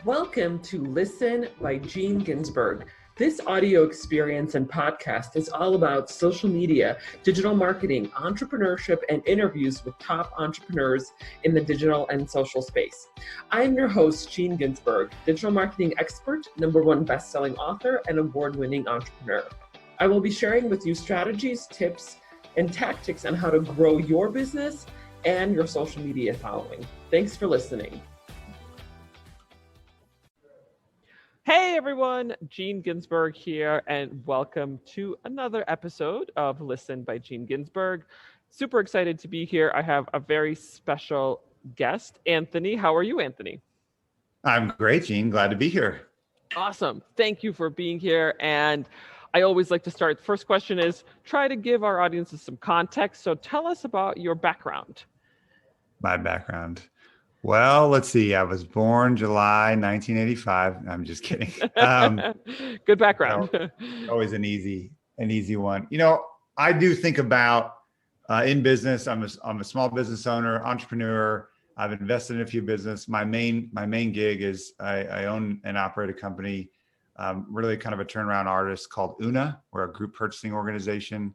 Welcome to Listen by Gene Ginsberg. This audio experience and podcast is all about social media, digital marketing, entrepreneurship, and interviews with top entrepreneurs in the digital and social space. I am your host, Gene Ginsberg, digital marketing expert, #1 best-selling author, and award-winning entrepreneur. I will be sharing with you strategies, tips, and tactics on how to grow your business and your social media following. Thanks for listening. Hey everyone, Gene Ginsberg here, and welcome to another episode of Listen by Gene Ginsberg. Super excited to be here. I have a very special guest, Anthony. How are you, Anthony? I'm great, Gene. Glad to be here. Awesome. Thank you for being here. And I always like to start. The first question is try to give our audiences some context. So tell us about your background. My background. Well, let's see. I was born July 1985. I'm just kidding. Good background. Always an easy one. You know, I do think about in business. I'm a small business owner, entrepreneur. I've invested in a few business. My main gig is I own and operate a company, really kind of a turnaround artist called Una. We're a group purchasing organization.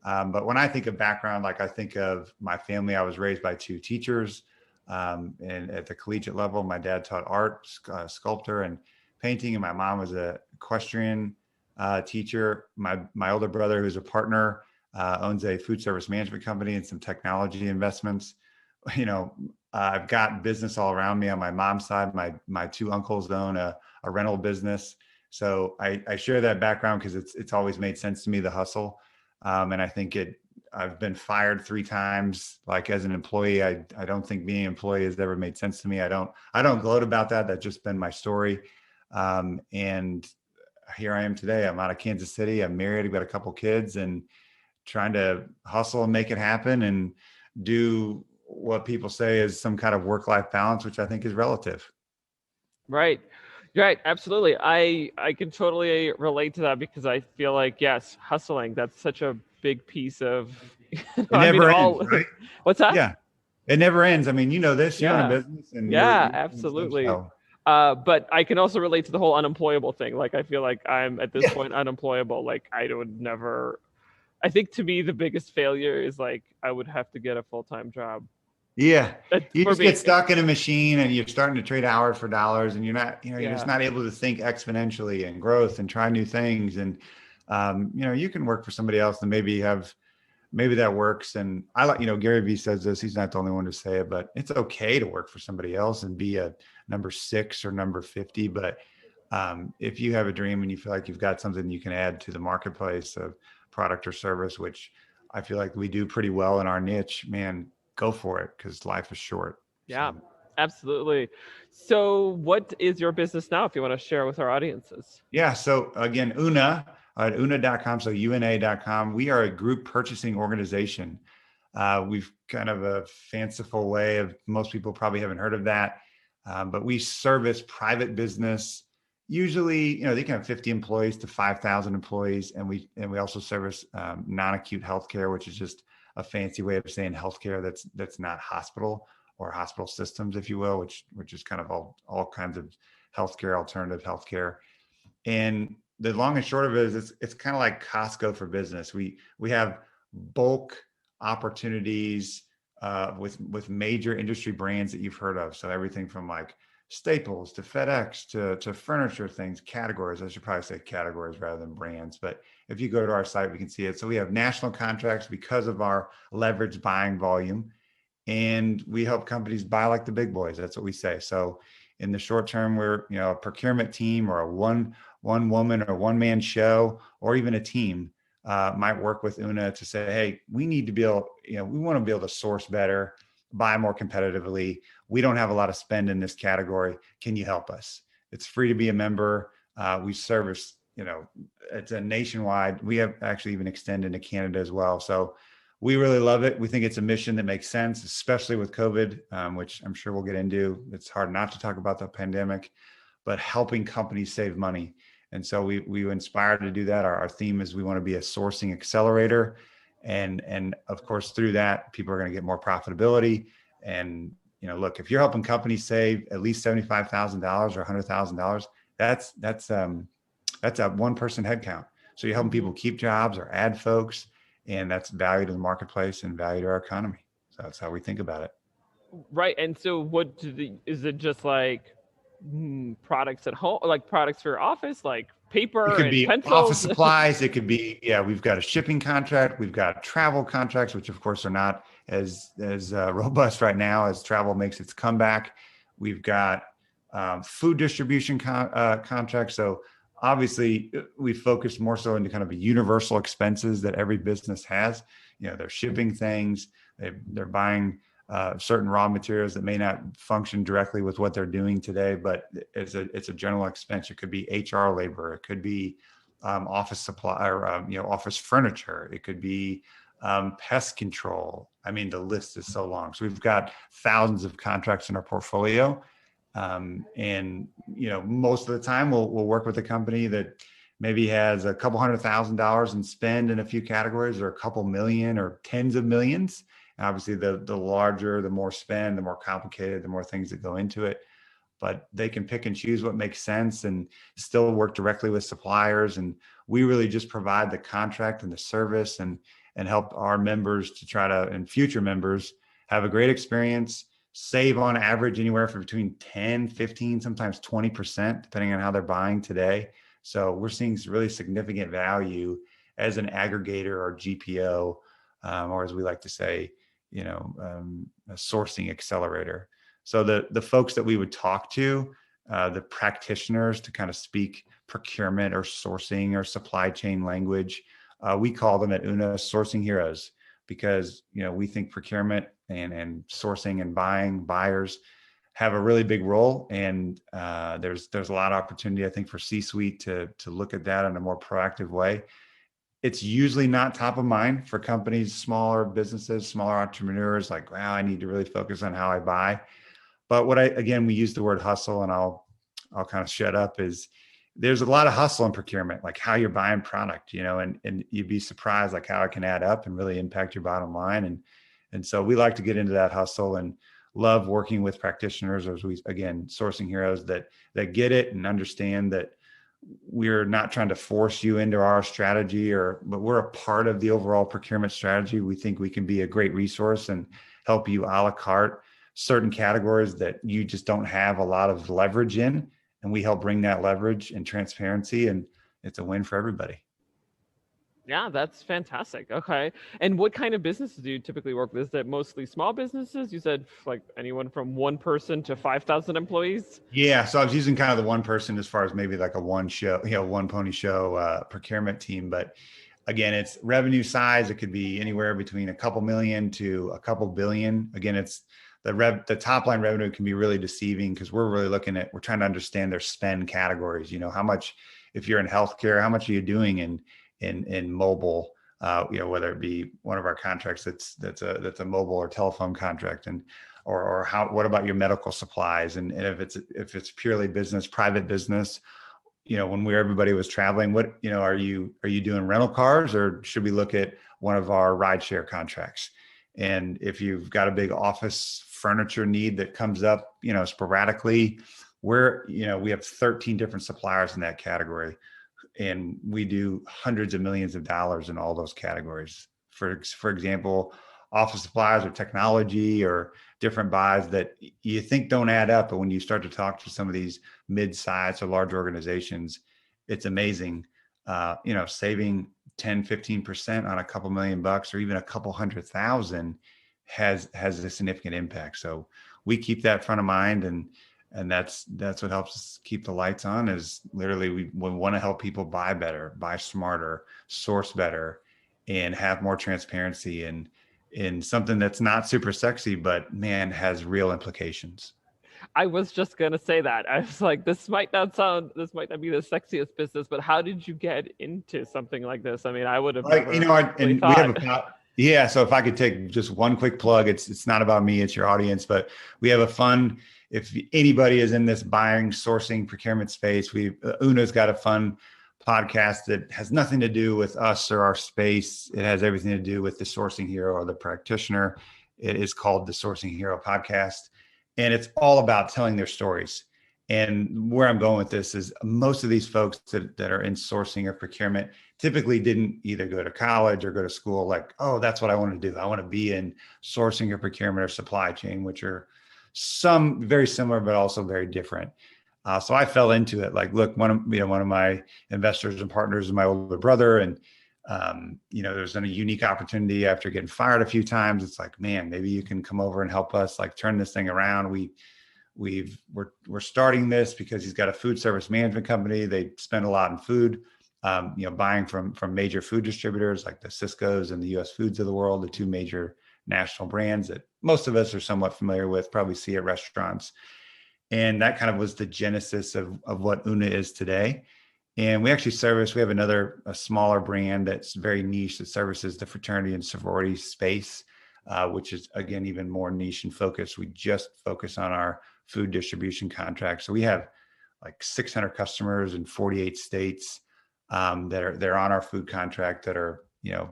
But when I think of background, like I think of my family, I was raised by two teachers. And at the collegiate level, my dad taught art, sculptor and painting, and my mom was a equestrian teacher. My older brother, who's a partner, owns a food service management company and some technology investments. You know, I've got business all around me on my mom's side. My two uncles own a rental business. So I share that background because it's always made sense to me, the hustle. And I think I've been fired 3 times. Like as an employee, I don't think being an employee has ever made sense to me. I don't gloat about that. That's just been my story. And here I am today. I'm out of Kansas City. I'm married. I've got a couple kids and trying to hustle and make it happen and do what people say is some kind of work-life balance, which I think is relative. Right. Absolutely. I can totally relate to that because I feel like, yes, hustling, that's such a big piece of, It never ends, right? What's that? Yeah. It never ends. I mean, you know this, you're in a business and you're absolutely. But I can also relate to the whole unemployable thing. Like, I feel like I'm at this point unemployable. Like I think to me, the biggest failure is like, I would have to get a full-time job. Yeah. You just get stuck in a machine and you're starting to trade hours for dollars and you're not, you're just not able to think exponentially and growth and try new things. And, you can work for somebody else and maybe that works. And I like, Gary Vee says this, he's not the only one to say it, but it's okay to work for somebody else and be a number 6 or number 50. But if you have a dream and you feel like you've got something you can add to the marketplace of product or service, which I feel like we do pretty well in our niche, man, go for it because life is short. Yeah, absolutely. So what is your business now, if you want to share with our audiences? Yeah. So again, Una at una.com. So una.com. We are a group purchasing organization. We've kind of a fanciful way of, most people probably haven't heard of that. But we service private business. Usually, they can have 50 employees to 5,000 employees. And we also service non-acute healthcare, which is just a fancy way of saying healthcare that's not hospital or hospital systems, if you will, which is kind of all kinds of healthcare, alternative healthcare. And the long and short of it is it's kind of like Costco for business. We have bulk opportunities with major industry brands that you've heard of. So everything from like Staples to FedEx to furniture things, categories. I should probably say categories rather than brands. But if you go to our site, we can see it. So we have national contracts because of our leveraged buying volume. And we help companies buy like the big boys. That's what we say. So in the short term, we're a procurement team or a one woman or one man show, or even a team might work with Una to say, hey, we need to be able, we want to be able to source better, buy more competitively. We don't have a lot of spend in this category. Can you help us? It's free to be a member. We service, it's a nationwide. We have actually even extended to Canada as well. So we really love it. We think it's a mission that makes sense, especially with COVID, which I'm sure we'll get into. It's hard not to talk about the pandemic, but helping companies save money. And so we inspired to do that. Our theme is we want to be a sourcing accelerator. And of course, through that, people are going to get more profitability and look, if you're helping companies save at least $75,000 or $100,000, that's a one person headcount. So you're helping people keep jobs or add folks, and that's value to the marketplace and value to our economy. So that's how we think about it. Right. And so is it just like products at home, like products for your office, like paper It could and be pencils? office supplies. It could be, we've got a shipping contract. We've got travel contracts, which of course are not as robust right now as travel makes its comeback. We've got food distribution contracts. So obviously we focus more so into kind of a universal expenses that every business has. They're shipping things, they're buying certain raw materials that may not function directly with what they're doing today, but it's a general expense. It could be HR labor. It could be office supply or office furniture. It could be pest control. I mean, the list is so long. So we've got thousands of contracts in our portfolio, and most of the time we'll work with a company that maybe has a couple $100,000 in spend in a few categories, or a couple million or tens of millions. And obviously, the larger, the more spend, the more complicated, the more things that go into it. But they can pick and choose what makes sense and still work directly with suppliers. And we really just provide the contract and the service and help our members to try to, and future members, have a great experience, save on average anywhere from between 10, 15, sometimes 20%, depending on how they're buying today. So we're seeing really significant value as an aggregator or GPO, or as we like to say, a sourcing accelerator. So the folks that we would talk to, the practitioners to kind of speak procurement or sourcing or supply chain language, we call them at Una sourcing heroes, because we think procurement and sourcing and buyers have a really big role, and there's a lot of opportunity, I think, for C-suite to look at that in a more proactive way. It's usually not top of mind for companies, smaller businesses, smaller entrepreneurs, like, wow, I need to really focus on how I buy. But we use the word hustle, and I'll kind of shut up, is there's a lot of hustle in procurement, like how you're buying product, and you'd be surprised like how it can add up and really impact your bottom line. And so we like to get into that hustle and love working with practitioners, or sourcing heroes that get it and understand that we're not trying to force you into our strategy, but we're a part of the overall procurement strategy. We think we can be a great resource and help you a la carte certain categories that you just don't have a lot of leverage in. And we help bring that leverage and transparency, and it's a win for everybody. Yeah, that's fantastic. Okay. And what kind of businesses do you typically work with? Is it mostly small businesses? You said like anyone from 1 person to 5,000 employees? Yeah. So I was using kind of the 1 person as far as maybe like a one pony show procurement team. But again, it's revenue size. It could be anywhere between a couple million to a couple billion. Again, it's the top line revenue can be really deceiving, because we're trying to understand their spend categories. How much, if you're in healthcare, how much are you doing in mobile, whether it be one of our contracts that's a mobile or telephone contract, or what about your medical supplies, and if it's purely business, private business, when everybody was traveling, what are you doing rental cars, or should we look at one of our rideshare contracts? And if you've got a big office furniture need that comes up sporadically, we have 13 different suppliers in that category. And we do hundreds of millions of dollars in all those categories. For example, office supplies or technology or different buys that you think don't add up. But when you start to talk to some of these mid-sized or large organizations, it's amazing. Saving 10, 15% on a couple $1,000,000 or even a couple 100,000 has a significant impact. So we keep that front of mind, and that's what helps us keep the lights on. Is literally we want to help people buy better, buy smarter, source better, and have more transparency in something that's not super sexy, but man, has real implications. I was just gonna say that. I was like, this might not be the sexiest business, but how did you get into something like this? I mean, I would have never really thought. Yeah. So if I could take just one quick plug, it's not about me, it's your audience, but we have a fun, if anybody is in this buying, sourcing, procurement space, Una's got a fun podcast that has nothing to do with us or our space. It has everything to do with the sourcing hero or the practitioner. It is called the Sourcing Hero Podcast. And it's all about telling their stories. And where I'm going with this is most of these folks that are in sourcing or procurement typically didn't either go to college or go to school like, oh, that's what I want to do. I want to be in sourcing or procurement or supply chain, which are some very similar, but also very different. So I fell into it. Like, look, one of my investors and partners is my older brother, and there's a unique opportunity after getting fired a few times. It's like, man, maybe you can come over and help us like turn this thing around. We're starting this because he's got a food service management company. They spend a lot in food, buying from major food distributors like the Cisco's and the US Foods of the world, the two major national brands that most of us are somewhat familiar with, probably see at restaurants. And that kind of was the genesis of what Una is today. And we actually we have a smaller brand that's very niche that services the fraternity and sorority space, which is, again, even more niche and focused. We just focus on our food distribution contract. So we have like 600 customers in 48 states they're on our food contract that are,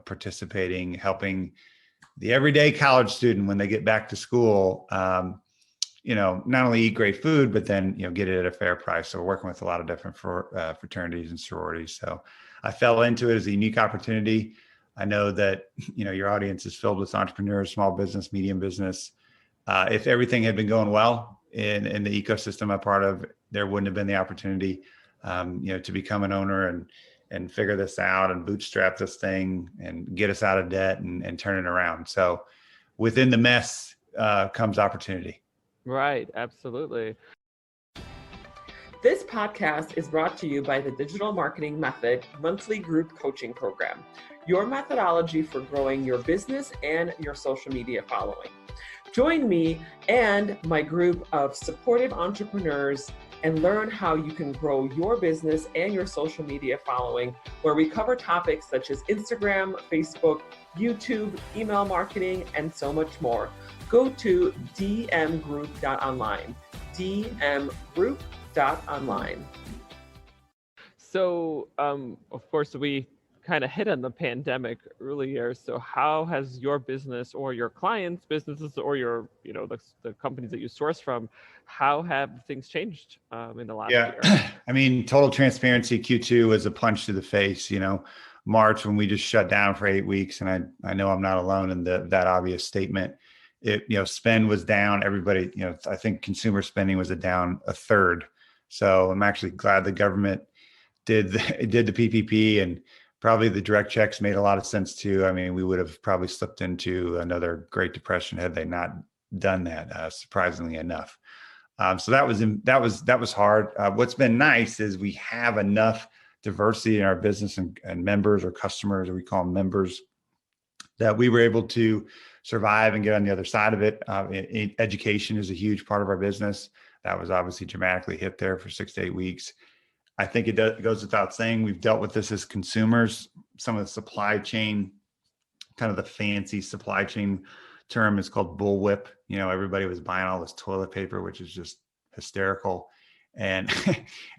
participating, helping the everyday college student when they get back to school, not only eat great food, but then, get it at a fair price. So we're working with a lot of different fraternities and sororities. So I fell into it as a unique opportunity. I know that, your audience is filled with entrepreneurs, small business, medium business. If everything had been going well in the ecosystem I'm part of, there wouldn't have been the opportunity, to become an owner and figure this out and bootstrap this thing and get us out of debt and turn it around. So within the mess comes opportunity. Right, absolutely. This podcast is brought to you by the Digital Marketing Method monthly group coaching program, your methodology for growing your business and your social media following. Join me and my group of supportive entrepreneurs and learn how you can grow your business and your social media following, where we cover topics such as Instagram, Facebook, YouTube, email marketing, and so much more. Go to dmgroup.online, dmgroup.online. So, of course, we kind of hit on the pandemic earlier. So how has your business or your clients' businesses or your, the companies that you source from, how have things changed in the last year? I mean, total transparency, Q2 was a punch to the face. March, when we just shut down for 8 weeks, and I know I'm not alone in that obvious statement. Spend was down. Everybody, I think consumer spending was down a third. So I'm actually glad the government did the PPP, and probably the direct checks made a lot of sense too. I mean, we would have probably slipped into another Great Depression had they not done that, surprisingly enough. So that was hard. What's been nice is we have enough diversity in our business and members or customers, or we call them members, that we were able to survive and get on the other side of it. Education is a huge part of our business. That was obviously dramatically hit there for 6 to 8 weeks. I think it goes without saying, we've dealt with this as consumers. Some of the supply chain, kind of the fancy supply chain term is called bullwhip. Everybody was buying all this toilet paper, which is just hysterical. And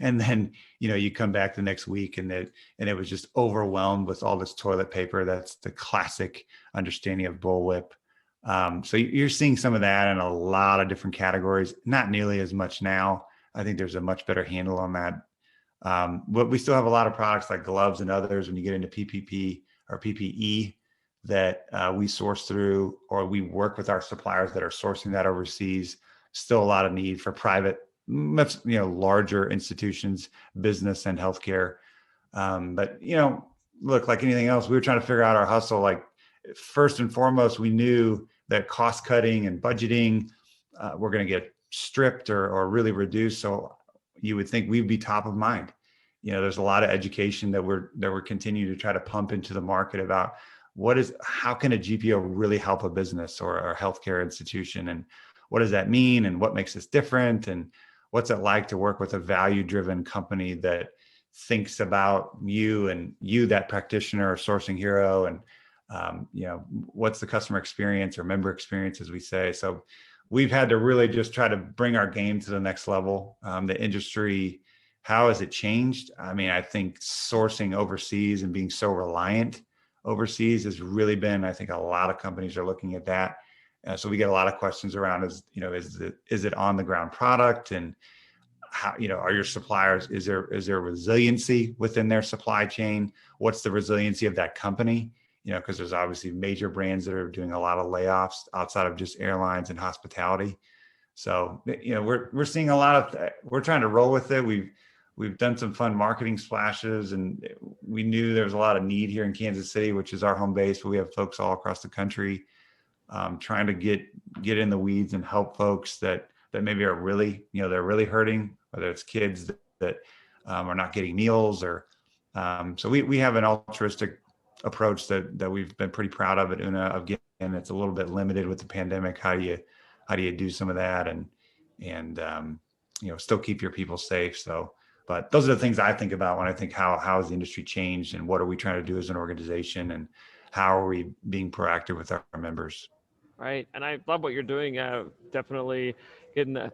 then, you come back the next week and it was just overwhelmed with all this toilet paper. That's the classic understanding of bullwhip. So you're seeing some of that in a lot of different categories, not nearly as much now. I think there's a much better handle on that. But we still have a lot of products like gloves and others when you get into PPP or PPE that we source through, or we work with our suppliers that are sourcing that overseas. Still a lot of need for private, larger institutions, business and healthcare. But, look, like anything else, we were trying to figure out our hustle. Like, first and foremost, we knew that cost cutting and budgeting were going to get stripped or really reduced. So you would think we'd be top of mind. There's a lot of education that we're continuing to try to pump into the market about how can a GPO really help a business or a healthcare institution, and what does that mean, and what makes us different, and what's it like to work with a value-driven company that thinks about you and you, that practitioner or sourcing hero, and what's the customer experience or member experience, as we say. So we've had to really just try to bring our game to the next level. The industry, how has it changed? I mean, I think sourcing overseas and being so reliant overseas has really been, I think a lot of companies are looking at that So we get a lot of questions around is it on the ground product, and how, are your suppliers, is there resiliency within their supply chain? What's the resiliency of that company? Because there's obviously major brands that are doing a lot of layoffs outside of just airlines and hospitality. So, we're seeing a lot of, we're trying to roll with it. We've done some fun marketing splashes, and we knew there was a lot of need here in Kansas City, which is our home base, but we have folks all across the country trying to get in the weeds and help folks that maybe are really, they're really hurting, whether it's kids that are not getting meals, or so we have an altruistic approach that we've been pretty proud of at Una. Again, it's a little bit limited with the pandemic. How do you do some of that and still keep your people safe? So, but those are the things I think about when I think how has the industry changed, and what are we trying to do as an organization, and how are we being proactive with our members? Right. And I love what you're doing. Definitely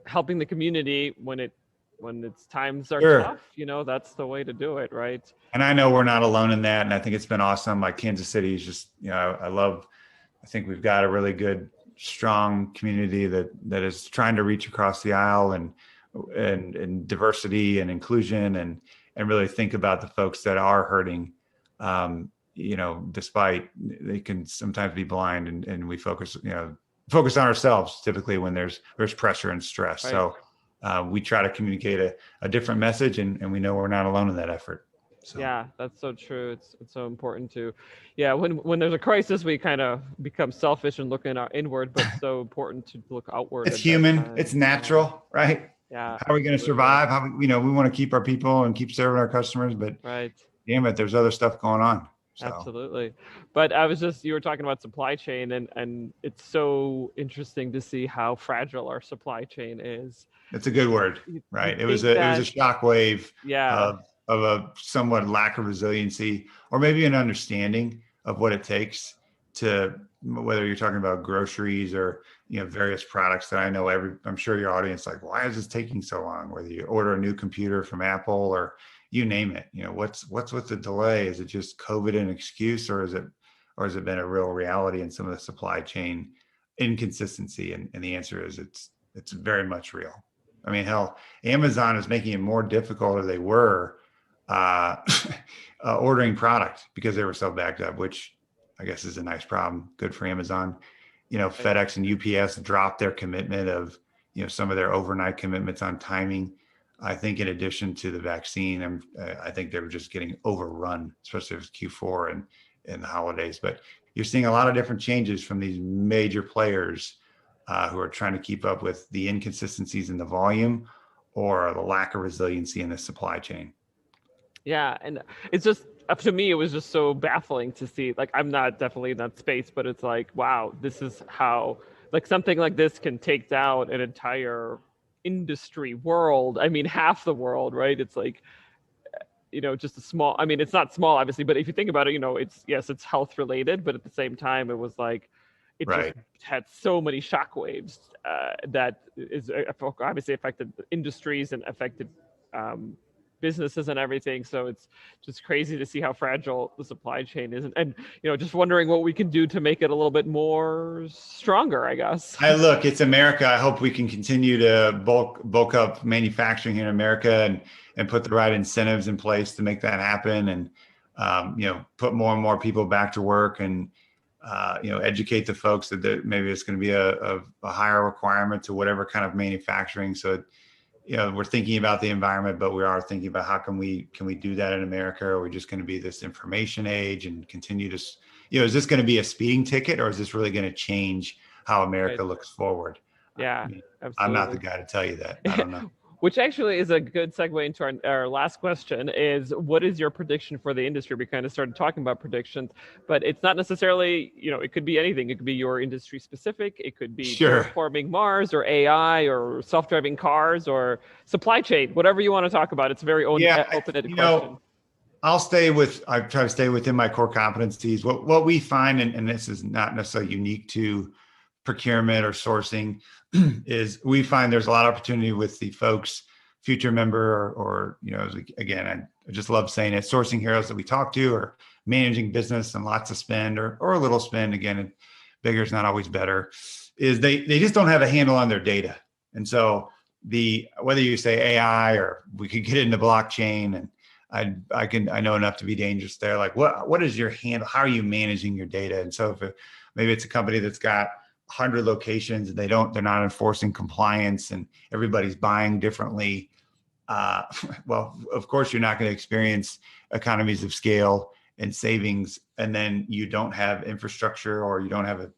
helping the community when it's times are Sure. tough, that's the way to do it. Right. And I know we're not alone in that. And I think it's been awesome. Like Kansas City is just, I think we've got a really good, strong community that is trying to reach across the aisle and diversity and inclusion and really think about the folks that are hurting. Despite they can sometimes be blind, and we focus on ourselves typically when there's pressure and stress. Right. So we try to communicate a different message, and we know we're not alone in that effort. So. Yeah, that's so true. It's so important to, when there's a crisis, we kind of become selfish and look inward, but it's so important to look outward. It's human. It's natural, right? Yeah. How are we going to survive? We want to keep our people and keep serving our customers, but right. Damn it, there's other stuff going on. So. Absolutely. But you were talking about supply chain, and it's so interesting to see how fragile our supply chain is. It's a good word, right? It was a shockwave of a somewhat lack of resiliency, or maybe an understanding of what it takes to, whether you're talking about groceries or, various products that I know I'm sure your audience, like, why is this taking so long? Whether you order a new computer from Apple or you name it, what's with the delay? Is it just COVID an excuse, or has it been a real reality in some of the supply chain inconsistency? And the answer is it's very much real. I mean, hell, Amazon is making it more difficult, or they were ordering product because they were so backed up, which I guess is a nice problem. Good for Amazon. FedEx and UPS dropped their commitment of, some of their overnight commitments on timing. I think in addition to the vaccine, I think they were just getting overrun, especially if it's Q4 and the holidays. But you're seeing a lot of different changes from these major players who are trying to keep up with the inconsistencies in the volume or the lack of resiliency in the supply chain. Yeah, and it's just, to me, it was just so baffling to see. Like, I'm not definitely in that space, but it's like, wow, this is how, like, something like this can take down an entire industry world. I mean, half the world, right? It's like, just a small, I mean, it's not small, obviously, but if you think about it, it's health related, but at the same time, it was like, it right. just had so many shockwaves that is obviously affected industries and affected businesses and everything. So it's just crazy to see how fragile the supply chain is, and just wondering what we can do to make it a little bit more stronger, I guess. Look, it's America. I hope we can continue to bulk up manufacturing here in America and put the right incentives in place to make that happen, and put more and more people back to work, and educate the folks that maybe it's going to be a higher requirement to whatever kind of manufacturing. So we're thinking about the environment, but we are thinking about how can we do that in America? Or are we just going to be this information age and continue to, is this going to be a speeding ticket, or is this really going to change how America looks forward? Yeah, absolutely. I'm not the guy to tell you that. I don't know. Which actually is a good segue into our last question is, what is your prediction for the industry? We kind of started talking about predictions, but it's not necessarily, it could be anything. It could be your industry specific. It could be terraforming Mars, or AI, or self-driving cars, or supply chain, whatever you want to talk about. It's a very open-ended question. I try to stay within my core competencies. What we find, and this is not necessarily unique to procurement or sourcing, is we find there's a lot of opportunity with the folks, future member, or again, I just love saying it, sourcing heroes that we talk to, or managing business and lots of spend or a little spend. Again, bigger is not always better. is they just don't have a handle on their data. And so whether you say AI or we could get into blockchain, and I know enough to be dangerous there. Like what is your handle? How are you managing your data? And so if maybe it's a company that's got 100 locations and they're not enforcing compliance and everybody's buying differently. Well, of course you're not going to experience economies of scale and savings. And then you don't have infrastructure, or you don't have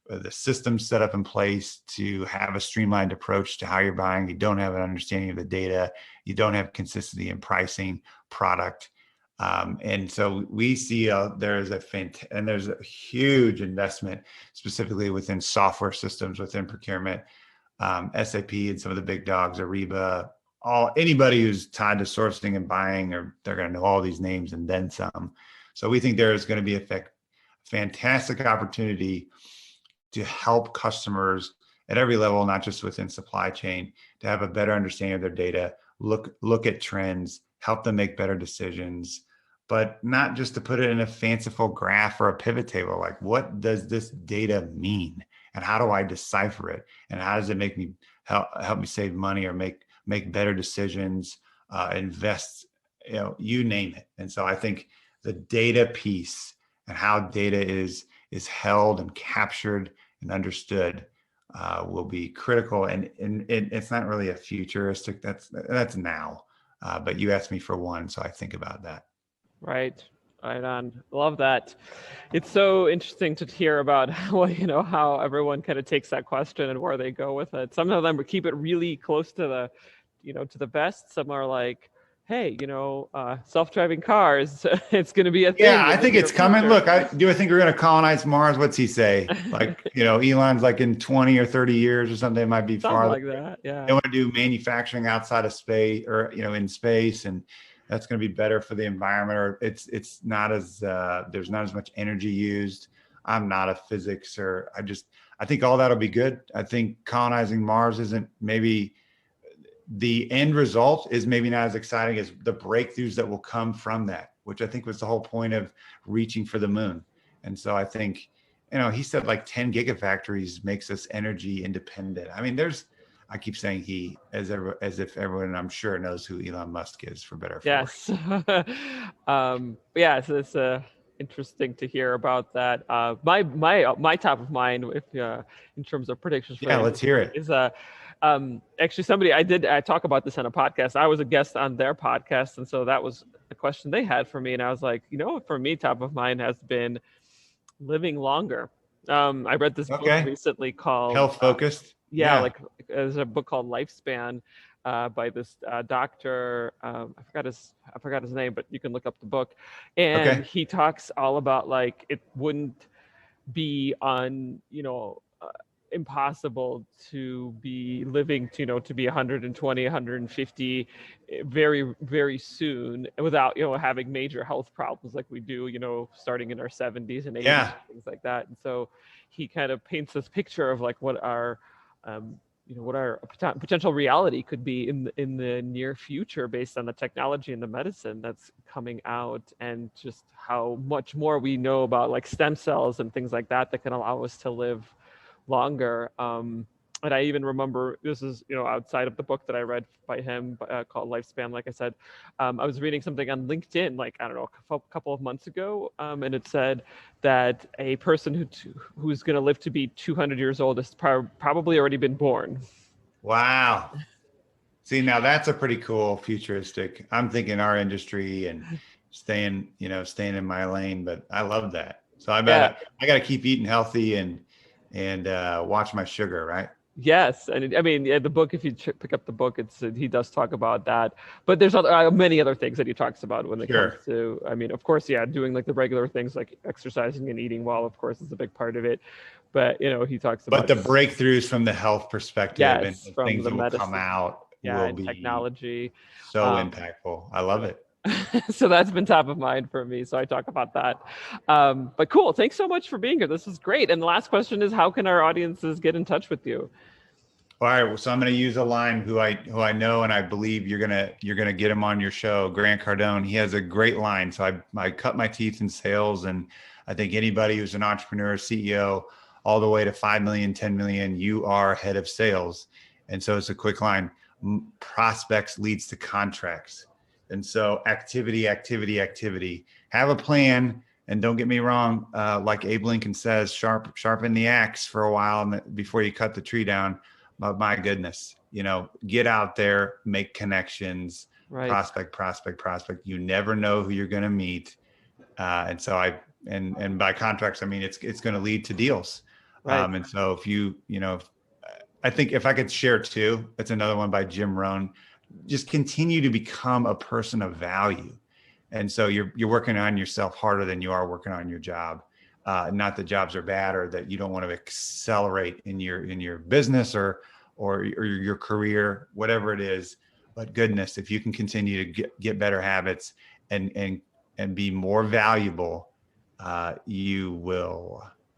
the system set up in place to have a streamlined approach to how you're buying. You don't have an understanding of the data. You don't have consistency in pricing, product. And so we see there's a huge investment specifically within software systems, within procurement, SAP and some of the big dogs, Ariba, anybody who's tied to sourcing and buying, or they're going to know all these names and then some. So we think there's going to be a fantastic opportunity to help customers at every level, not just within supply chain, to have a better understanding of their data, look at trends, help them make better decisions, but not just to put it in a fanciful graph or a pivot table. Like, what does this data mean? And how do I decipher it? And how does it help me save money or make better decisions, invest, you name it. And so I think the data piece and how data is held and captured and understood will be critical. And it's not really a futuristic, that's now. But you asked me for one, so I think about that. Right on. Love that. It's so interesting to hear about how everyone kind of takes that question and where they go with it. Some of them keep it really close to the vest. Some are like, hey, self-driving cars, it's going to be a thing. Yeah, I think it's coming. Look, I think we're going to colonize Mars. What's he say? Like, Elon's like in 20 or 30 years or something. It might be something far like that. Yeah. They want to do manufacturing outside of space, or, in space, and that's going to be better for the environment, or it's not as, there's not as much energy used. I'm not a physics, I think all that'll be good. I think colonizing Mars isn't, maybe the end result is maybe not as exciting as the breakthroughs that will come from that, which I think was the whole point of reaching for the moon. And so I think, he said like 10 gigafactories makes us energy independent. I mean, I keep saying he, as if everyone, I'm sure, knows who Elon Musk is, for better or for worse. Yes. So it's interesting to hear about that. My top of mind, in terms of predictions. Let's hear it. Is actually I talk about this on a podcast. I was a guest on their podcast, and so that was a question they had for me, and I was like, for me, top of mind has been living longer. I read this book recently called Health Focused. Like there's a book called Lifespan by this doctor. I forgot his name, but you can look up the book. And he talks all about like it wouldn't be impossible to be living to be 120, 150 very, very soon without having major health problems like we do starting in our 70s and 80s, things like that. And so he kind of paints this picture of like what our potential reality could be in the near future based on the technology and the medicine that's coming out, and just how much more we know about like stem cells and things like that can allow us to live longer. And I even remember, this is outside of the book that I read by him called Lifespan, like I said, I was reading something on LinkedIn like, I don't know, a couple of months ago, and it said that a person who's going to live to be 200 years old has probably already been born. Wow. See, now that's a pretty cool futuristic. I'm thinking our industry and staying in my lane, but I love that. So I got to keep eating healthy and watch my sugar, right? Yes, and the book, if you pick up the book, he does talk about that. But there's many other things that he talks about when it comes to. Of course, doing like the regular things like exercising and eating well, of course, is a big part of it. But he talks about. But the breakthroughs from the health perspective and from things the that medicine, will come out will be technology. So impactful. I love it. So that's been top of mind for me. So I talk about that. But cool. Thanks so much for being here. This is great. And the last question is, how can our audiences get in touch with you? All right. So I'm going to use a line who I know, and I believe you're going to get him on your show, Grant Cardone. He has a great line. So I cut my teeth in sales, and I think anybody who's an entrepreneur, CEO, all the way to 5 million, 10 million, you are head of sales. And so it's a quick line. Prospects leads to contracts. And so activity, activity, activity. Have a plan. And don't get me wrong, like Abe Lincoln says, sharpen the axe for a while before you cut the tree down. But my goodness, get out there, make connections, Right. prospect. You never know who you're going to meet. And so and by contracts, I mean, it's going to lead to deals. Right. And so I think if I could share two, it's another one by Jim Rohn, just continue to become a person of value. And so you're working on yourself harder than you are working on your job. Not that jobs are bad or that you don't want to accelerate in your business or your career, whatever it is. But goodness, if you can continue to get better habits and be more valuable,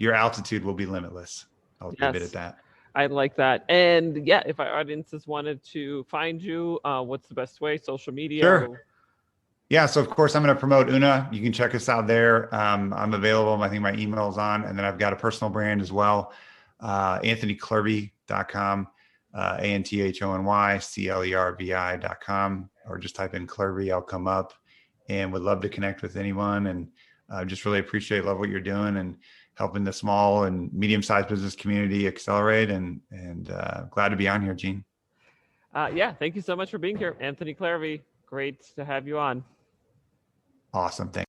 your altitude will be limitless. I'll leave it at that. I like that. And yeah, if our audiences wanted to find you, what's the best way? Social media? Sure. Yeah. So of course I'm going to promote Una. You can check us out there. I'm available. I think my email is on, and then I've got a personal brand as well. AnthonyClervi.com, AnthonyClervi.com, or just type in Clervi, I'll come up, and would love to connect with anyone. And just really love what you're doing and helping the small and medium-sized business community accelerate, and glad to be on here, Gene. Yeah, thank you so much for being here, Anthony Clervi. Great to have you on. Awesome. Thanks.